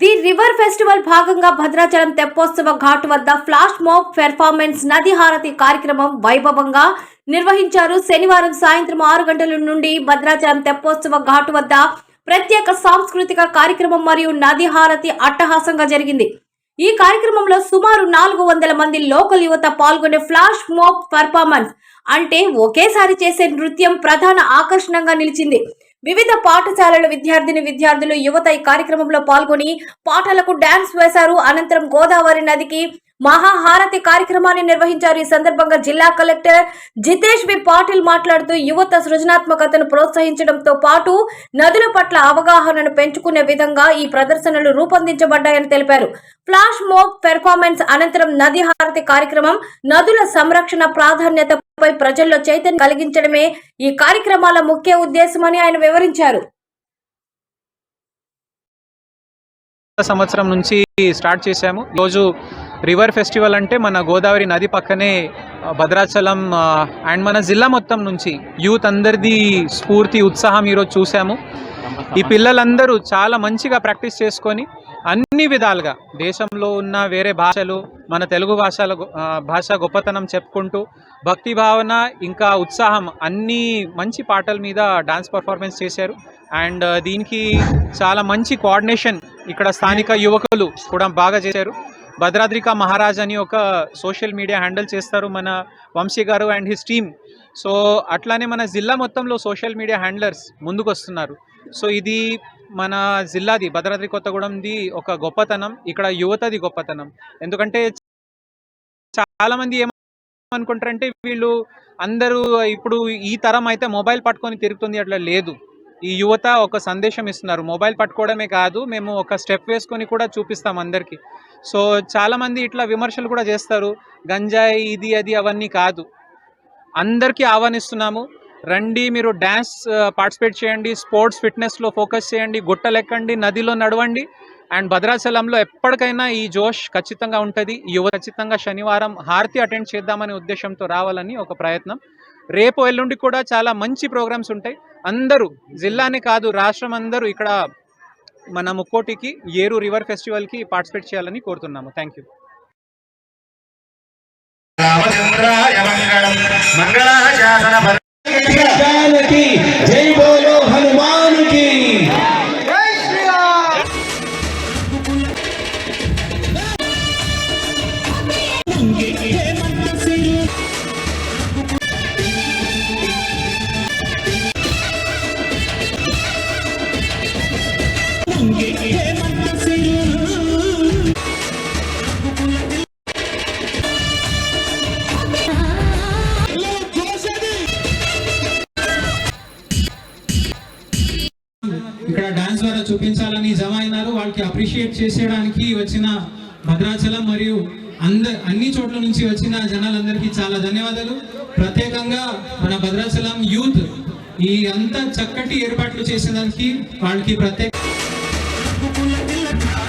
The river festival భాగంగా భద్రాచలం తెప్పోత్సవ ఘాట్ వద్ద flash mob performance నది హారతి కార్యక్రమం వైభవంగా నిర్వహించారు. శనివారం సాయంత్రం 6 గంటల నుండి భద్రాచలం తెప్పోత్సవ ఘాట్ వద్ద ప్రత్యేక సాంస్కృతిక కార్యక్రమం మరియు నది హారతి అట్టహాసంగా జరిగింది. ఈ కార్యక్రమంలో సుమారు 400 మంది లోకల్ యువత పాల్గొనే ఫ్లాష్ మాబ్ పెర్ఫార్మెన్స్ అంటే ఒకేసారి చేసే నృత్యం ప్రధాన ఆకర్షణగా నిలిచింది. వివిధ పాఠశాలల విద్యార్థులు యువత ఈ కార్యక్రమంలో పాల్గొని పాటలకు డాన్స్ వేశారు. అనంతరం గోదావరి నదికి మహాహారతి కార్యక్రమాన్ని నిర్వహించారు. ఈ సందర్భంగా జిల్లా కలెక్టర్ జితేష్ బి పాటిల్ మాట్లాడుతూ యువత సృజనాత్మకతను ప్రోత్సహించడంతో పాటు నదుల పట్ల అవగాహనను పెంచుకునే విధంగా ఈ ప్రదర్శనలు రూపొందించబడ్డాయని తెలిపారు. ఫ్లాష్ మాబ్ పెర్ఫార్మెన్స్ అనంతరం నది హారతి కార్యక్రమం నదుల సంరక్షణ ప్రాధాన్యతపై ప్రజల్లో చైతన్యం కలిగించడమే ఈ కార్యక్రమాల ముఖ్య ఉద్దేశమని ఆయన వివరించారు. సంవత్సరం నుంచి స్టార్ట్ చేశాము. ఈరోజు రివర్ ఫెస్టివల్ అంటే మన గోదావరి నది పక్కనే భద్రాచలం అండ్ మన జిల్లా మొత్తం నుంచి యూత్ అందరిది స్ఫూర్తి ఉత్సాహం ఈరోజు చూసాము. ఈ పిల్లలందరూ చాలా మంచిగా ప్రాక్టీస్ చేసుకొని అన్ని విధాలుగా దేశంలో ఉన్న వేరే భాషలు మన తెలుగు భాష గొప్పతనం చెప్పుకుంటూ భక్తి భావన ఇంకా ఉత్సాహం అన్ని మంచి పాటల మీద డాన్స్ పర్ఫార్మెన్స్ చేశారు. అండ్ దీనికి చాలా మంచి కోఆర్డినేషన్ ఇక్కడ స్థానిక యువకులు కూడా బాగా చేశారు. భద్రాద్రిక మహారాజ్ అని ఒక సోషల్ మీడియా హ్యాండిల్ చేస్తారు మన వంశీ గారు అండ్ హిస్ టీమ్. సో అట్లానే మన జిల్లా మొత్తంలో సోషల్ మీడియా హ్యాండ్లర్స్ ముందుకు వస్తున్నారు. సో ఇది మన జిల్లాది భద్రాద్రి కొత్తగూడెంది ఒక గొప్పతనం, ఇక్కడ యువతది గొప్పతనం. ఎందుకంటే చాలామంది ఏమనుకుంటారంటే వీళ్ళు అందరూ ఇప్పుడు ఈ తరం అయితే మొబైల్ పట్టుకొని తిరుగుతుంది, అట్లా లేదు. ఈ యువత ఒక సందేశం ఇస్తున్నారు. మొబైల్ పట్టుకోవడమే కాదు, మేము ఒక స్టెప్ వేసుకొని కూడా చూపిస్తాం అందరికీ. సో చాలామంది ఇట్లా విమర్శలు కూడా చేస్తారు, గంజాయి ఇది అది అవన్నీ కాదు. అందరికీ ఆహ్వానిస్తున్నాము, రండి మీరు డ్యాన్స్ పార్టిసిపేట్ చేయండి, స్పోర్ట్స్ ఫిట్నెస్లో ఫోకస్ చేయండి, గుట్టలెక్కండి, నదిలో నడవండి. అండ్ భద్రాచలంలో ఎప్పటికైనా ఈ జోష్ ఖచ్చితంగా ఉంటుంది. యువత ఖచ్చితంగా శనివారం హారతి అటెండ్ చేద్దామనే ఉద్దేశంతో రావాలని ఒక ప్రయత్నం. రేపు ఎల్లుండి కూడా చాలా మంచి ప్రోగ్రామ్స్ ఉంటాయి. అందరూ జిల్లానే కాదు రాష్ట్రం అందరూ ఇక్కడ మన ముక్కోటికి ఏరు రివర్ ఫెస్టివల్కి పార్టిసిపేట్ చేయాలని కోరుతున్నాము. Thank you. ఇక్కడ డాన్స్ ద్వారా చూపించాలని జమ అయినారు. వాళ్ళకి అప్రిషియేట్ చేసేయడానికి వచ్చిన భద్రాచలం మరియు అన్ని చోట్ల నుంచి వచ్చిన జనాలందరికీ చాలా ధన్యవాదాలు. ప్రత్యేకంగా మన భద్రాచలం యూత్ ఈ అంత చక్కటి ఏర్పాట్లు చేసేదానికి వాళ్ళకి ప్రత్యేక